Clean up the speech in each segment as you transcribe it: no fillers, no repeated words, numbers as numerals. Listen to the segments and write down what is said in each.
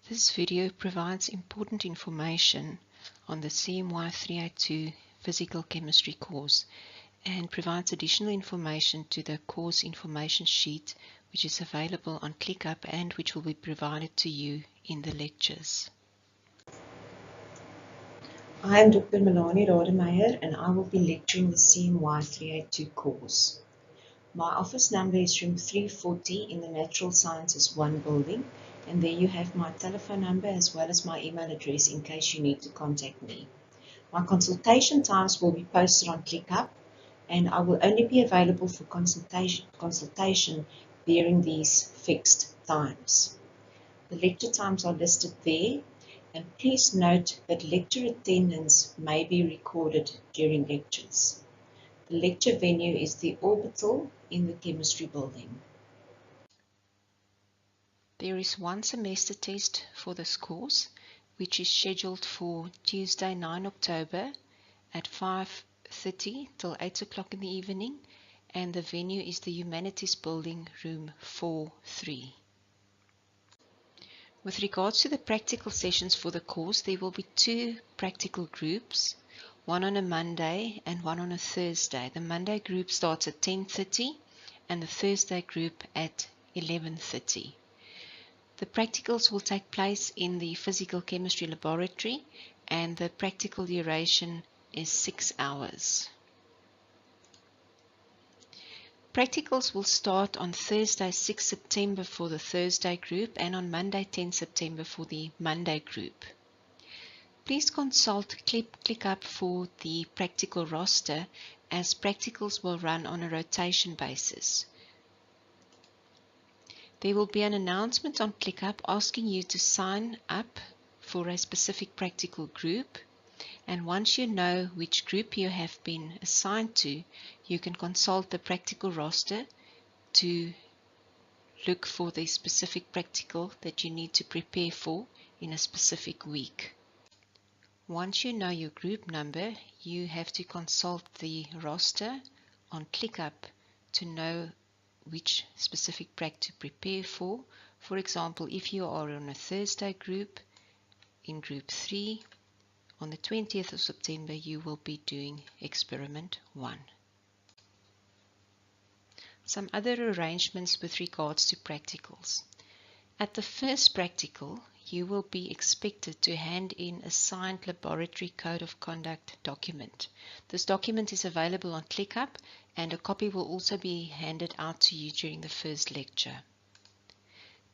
This video provides important information on the CMY382 Physical Chemistry course and provides additional information to the course information sheet, which is available on ClickUp and which will be provided to you in the lectures. I am Dr. Melanie Rademeier and I will be lecturing the CMY382 course. My office number is room 340 in the Natural Sciences 1 building, and there you have my telephone number as well as my email address in case you need to contact me. My consultation times will be posted on ClickUp, and I will only be available for consultation during these fixed times. The lecture times are listed there, and please note that lecture attendance may be recorded during lectures. The lecture venue is the Orbital in the Chemistry building. There is one semester test for this course, which is scheduled for Tuesday 9 October at 5:30 till 8 o'clock in the evening, and the venue is the Humanities building, room 4-3. With regards to the practical sessions for the course, there will be two practical groups, one on a Monday and one on a Thursday. The Monday group starts at 10:30 and the Thursday group at 11:30. The practicals will take place in the physical chemistry laboratory and the practical duration is 6 hours. Practicals will start on Thursday 6 September for the Thursday group and on Monday 10 September for the Monday group. Please consult ClickUp for the practical roster, as practicals will run on a rotation basis. There will be an announcement on ClickUp asking you to sign up for a specific practical group, and once you know which group you have been assigned to, you can consult the practical roster to look for the specific practical that you need to prepare for in a specific week. Once you know your group number, you have to consult the roster on ClickUp to know which specific prac to prepare for. For example, if you are on a Thursday group, in group 3, on the 20th of September, you will be doing experiment 1. Some other arrangements with regards to practicals. At the first practical, you will be expected to hand in a signed laboratory code of conduct document. This document is available on ClickUp, and a copy will also be handed out to you during the first lecture.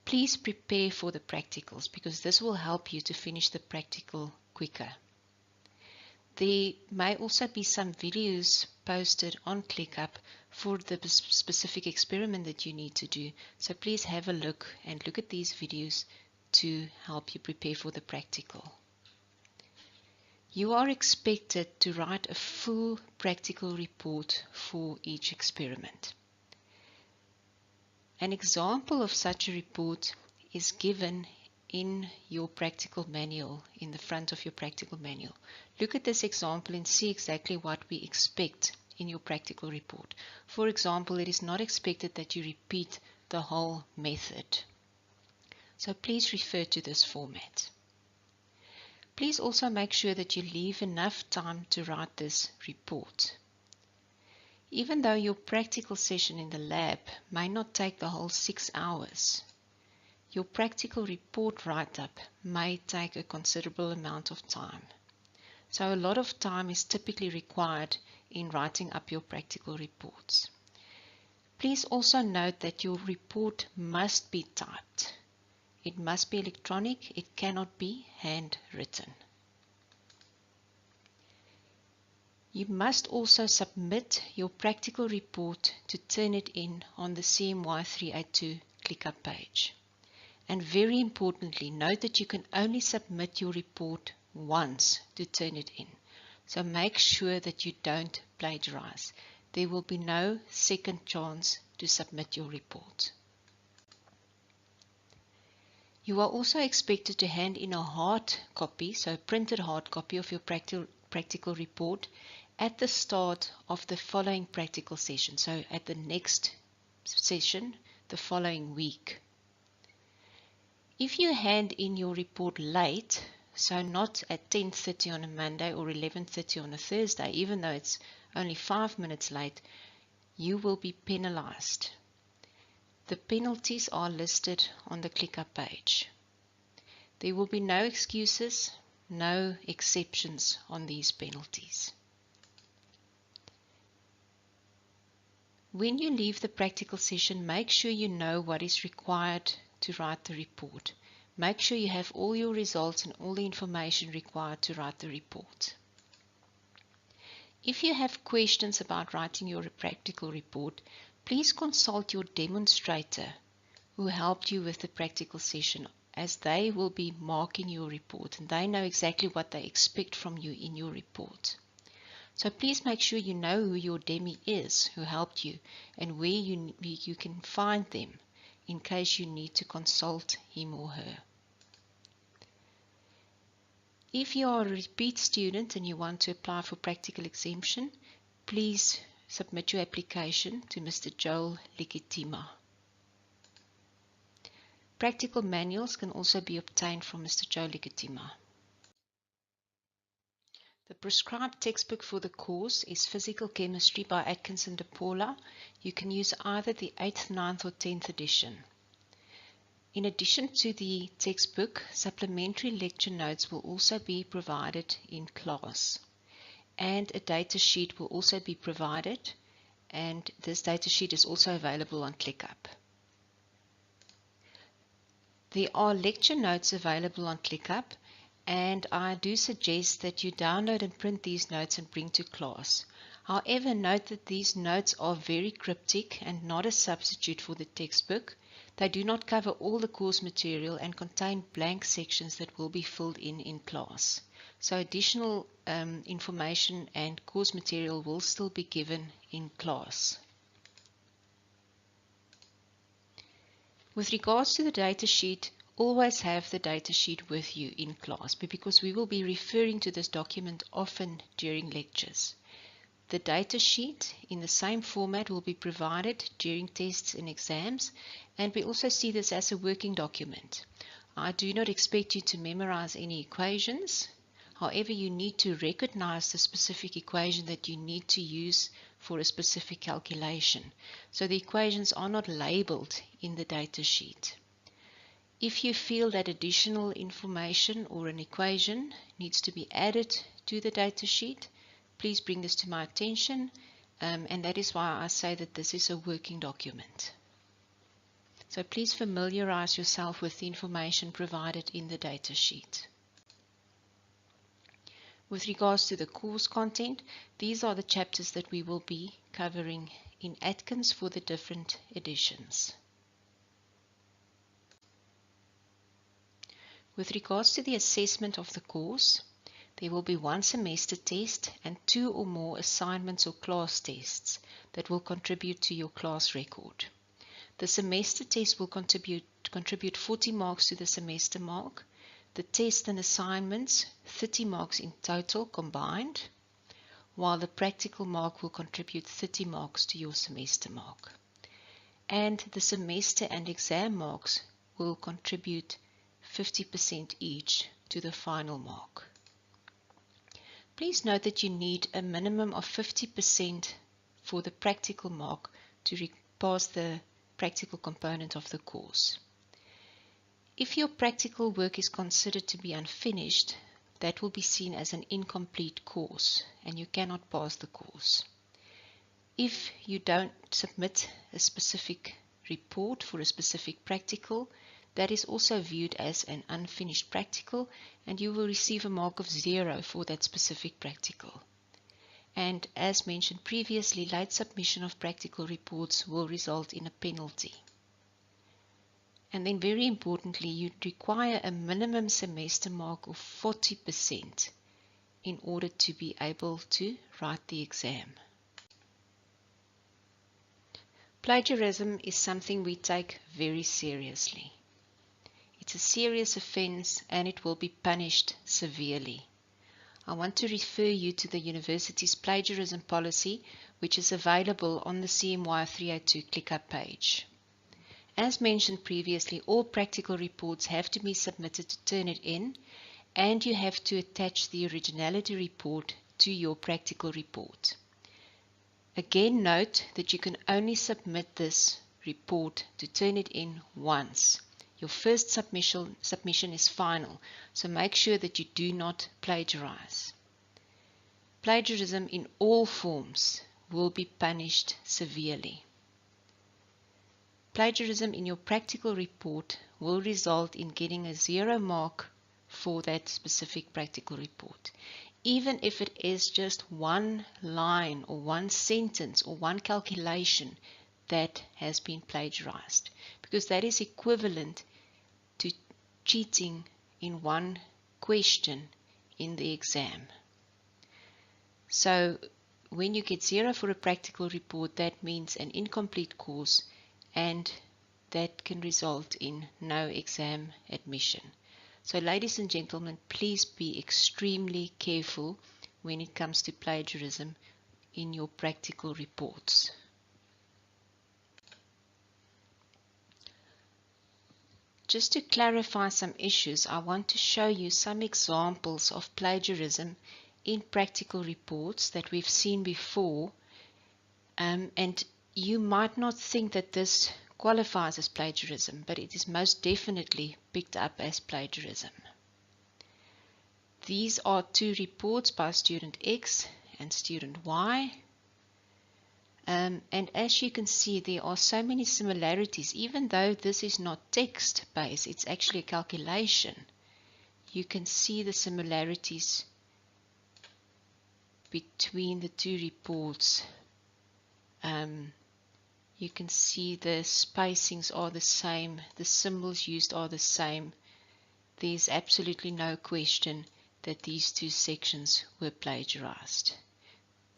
Please prepare for the practicals because this will help you to finish the practical quicker. There may also be some videos posted on ClickUp for the specific experiment that you need to do, so please have a look and look at these videos to help you prepare for the practical. You are expected to write a full practical report for each experiment. An example of such a report is given in your practical manual, in the front of your practical manual. Look at this example and see exactly what we expect in your practical report. For example, it is not expected that you repeat the whole method. So please refer to this format. Please also make sure that you leave enough time to write this report. Even though your practical session in the lab may not take the whole 6 hours, your practical report write-up may take a considerable amount of time. So a lot of time is typically required in writing up your practical reports. Please also note that your report must be typed. It must be electronic, it cannot be handwritten. You must also submit your practical report to turn it in on the CMY382 ClickUp page. And very importantly, note that you can only submit your report once to turn it in. So make sure that you don't plagiarize. There will be no second chance to submit your report. You are also expected to hand in a hard copy, so a printed hard copy of your practical report at the start of the following practical session, so at the next session, the following week. If you hand in your report late, so not at 10:30 on a Monday or 11:30 on a Thursday, even though it's only 5 minutes late, you will be penalized. The penalties are listed on the ClickUp page. There will be no excuses, no exceptions on these penalties. When you leave the practical session, make sure you know what is required to write the report. Make sure you have all your results and all the information required to write the report. If you have questions about writing your practical report, please consult your demonstrator who helped you with the practical session, as they will be marking your report and they know exactly what they expect from you in your report. So please make sure you know who your demi is who helped you and where you can find them in case you need to consult him or her. If you are a repeat student and you want to apply for practical exemption, please submit your application to Mr. Joel Likitima. Practical manuals can also be obtained from Mr. Joel Likitima. The prescribed textbook for the course is Physical Chemistry by Atkinson de Paula. You can use either the 8th, 9th or 10th edition. In addition to the textbook, supplementary lecture notes will also be provided in class. And a data sheet will also be provided, and this data sheet is also available on ClickUp. There are lecture notes available on ClickUp, and I do suggest that you download and print these notes and bring to class. However, note that these notes are very cryptic and not a substitute for the textbook. They do not cover all the course material and contain blank sections that will be filled in class. So additional information and course material will still be given in class. With regards to the data sheet, always have the data sheet with you in class because we will be referring to this document often during lectures. The data sheet in the same format will be provided during tests and exams, and we also see this as a working document. I do not expect you to memorize any equations. However, you need to recognize the specific equation that you need to use for a specific calculation. So the equations are not labeled in the data sheet. If you feel that additional information or an equation needs to be added to the data sheet, please bring this to my attention, and that is why I say that this is a working document. So please familiarize yourself with the information provided in the data sheet. With regards to the course content, these are the chapters that we will be covering in Atkins for the different editions. With regards to the assessment of the course, there will be one semester test and 2 or more assignments or class tests that will contribute to your class record. The semester test will contribute 40 marks to the semester mark. The test and assignments, 30 marks in total combined, while the practical mark will contribute 30 marks to your semester mark. And the semester and exam marks will contribute 50% each to the final mark. Please note that you need a minimum of 50% for the practical mark to pass the practical component of the course. If your practical work is considered to be unfinished, that will be seen as an incomplete course and you cannot pass the course. If you don't submit a specific report for a specific practical, that is also viewed as an unfinished practical and you will receive a mark of 0 for that specific practical. And as mentioned previously, late submission of practical reports will result in a penalty. And then very importantly, you require a minimum semester mark of 40% in order to be able to write the exam. Plagiarism is something we take very seriously. It's a serious offense and it will be punished severely. I want to refer you to the university's plagiarism policy, which is available on the CMY382 ClickUp page. As mentioned previously, all practical reports have to be submitted to Turnitin, and you have to attach the originality report to your practical report. Again, note that you can only submit this report to Turnitin once. Your first submission is final, so make sure that you do not plagiarize. Plagiarism in all forms will be punished severely. Plagiarism in your practical report will result in getting a 0 mark for that specific practical report, even if it is just one line or one sentence or one calculation that has been plagiarized, because that is equivalent to cheating in one question in the exam. So when you get 0 for a practical report, that means an incomplete course, and that can result in no exam admission. So ladies and gentlemen, please be extremely careful when it comes to plagiarism in your practical reports. Just to clarify some issues, I want to show you some examples of plagiarism in practical reports that we've seen before, and you might not think that this qualifies as plagiarism, but it is most definitely picked up as plagiarism. These are two reports by student X and student Y. And as you can see, there are so many similarities. Even though this is not text-based, it's actually a calculation. You can see the similarities between the two reports. You can see the spacings are the same, the symbols used are the same. There's absolutely no question that these two sections were plagiarized.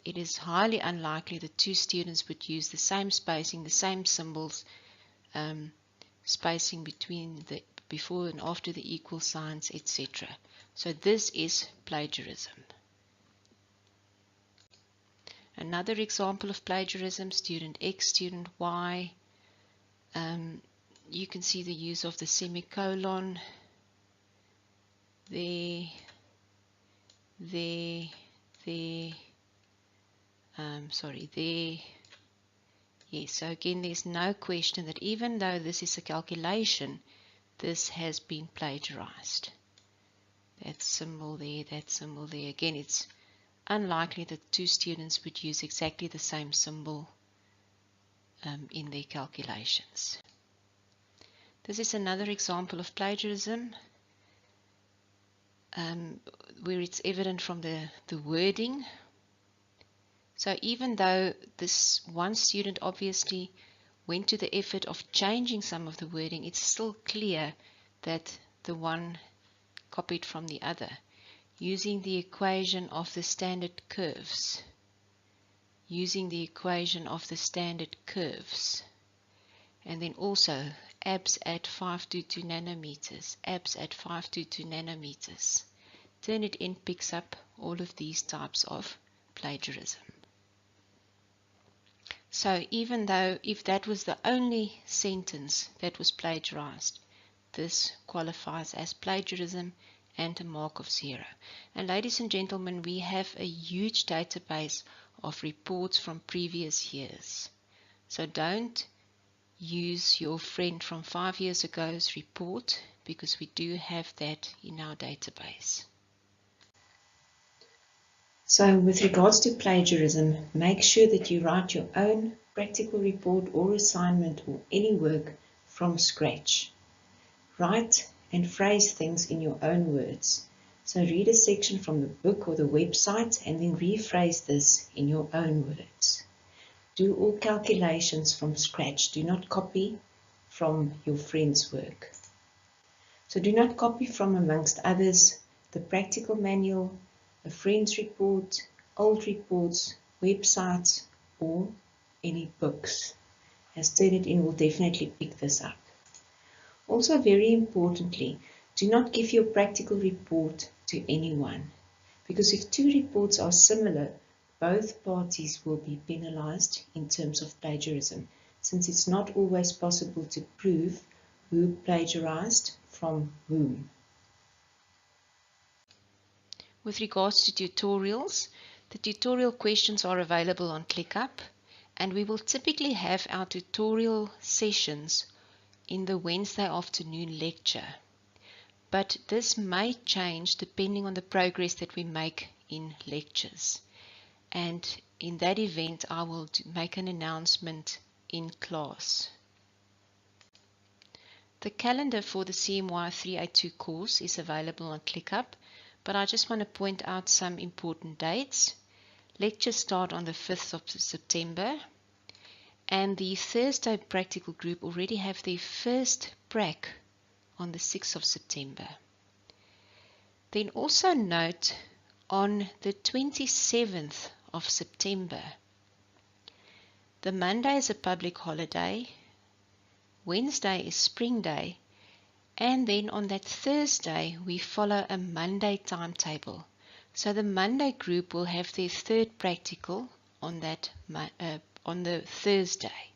It is highly unlikely that two students would use the same spacing, the same symbols, spacing between the before and after the equal signs, etc. So this is plagiarism. Another example of plagiarism, student X, student Y. You can see the use of the semicolon there. Yes, so again, there's no question that even though this is a calculation, this has been plagiarized. That symbol there, that symbol there. Again, it's unlikely that two students would use exactly the same symbol in their calculations. This is another example of plagiarism, where it's evident from the wording. So even though this one student obviously went to the effort of changing some of the wording, it's still clear that the one copied from the other, using the equation of the standard curves. Using the equation of the standard curves. And then also abs at 522 nanometers, abs at 522 nanometers. Turnitin picks up all of these types of plagiarism. So even though if that was the only sentence that was plagiarized, this qualifies as plagiarism and a mark of 0. And ladies and gentlemen, we have a huge database of reports from previous years. So don't use your friend from 5 years ago's report, because we do have that in our database. So with regards to plagiarism, make sure that you write your own practical report or assignment or any work from scratch. Write and phrase things in your own words. So read a section from the book or the website and then rephrase this in your own words. Do all calculations from scratch. Do not copy from your friend's work. So do not copy from, amongst others, the practical manual, a friend's report, old reports, websites, or any books, as Turnitin will definitely pick this up. Also, very importantly, do not give your practical report to anyone, because if two reports are similar, both parties will be penalized in terms of plagiarism. since it's not always possible to prove who plagiarized from whom. With regards to tutorials, the tutorial questions are available on ClickUp, and we will typically have our tutorial sessions in the Wednesday afternoon lecture. But this may change depending on the progress that we make in lectures. And in that event, I will make an announcement in class. The calendar for the CMY382 course is available on ClickUp, but I just want to point out some important dates. Lectures start on the 5th of September, and the Thursday practical group already have their first prac on the 6th of September. Then also note on the 27th of September, the Monday is a public holiday, Wednesday is Spring Day, and then on that Thursday we follow a Monday timetable. So the Monday group will have their third practical on the Thursday.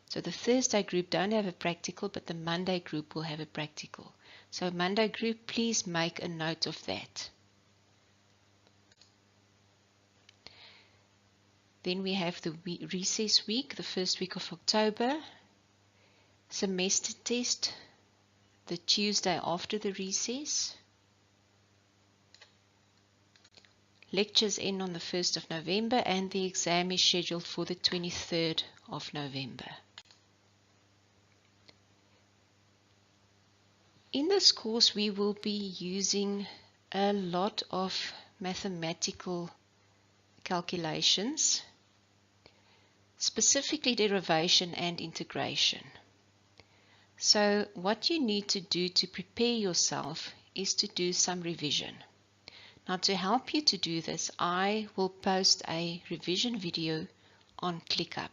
So the Thursday group don't have a practical, but the Monday group will have a practical. So Monday group, please make a note of that. Then we have the recess week, the first week of October. Semester test, the Tuesday after the recess. Lectures end on the 1st of November, and the exam is scheduled for the 23rd of November. In this course, we will be using a lot of mathematical calculations, specifically derivation and integration. So what you need to do to prepare yourself is to do some revision. Now, to help you to do this, I will post a revision video on ClickUp,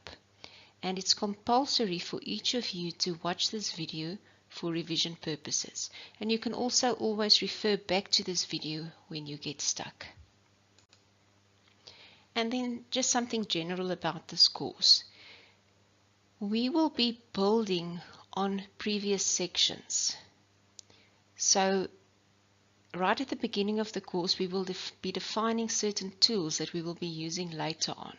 and it's compulsory for each of you to watch this video for revision purposes. And you can also always refer back to this video when you get stuck. And then just something general about this course. We will be building on previous sections. So right at the beginning of the course, we will be defining certain tools that we will be using later on.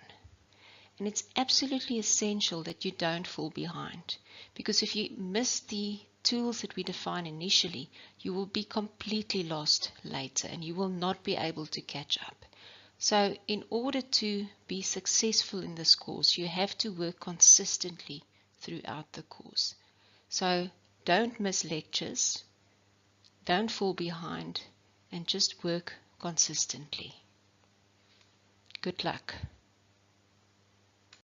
And it's absolutely essential that you don't fall behind, because if you miss the tools that we define initially, you will be completely lost later and you will not be able to catch up. So in order to be successful in this course, you have to work consistently throughout the course. So don't miss lectures, don't fall behind, and just work consistently. Good luck.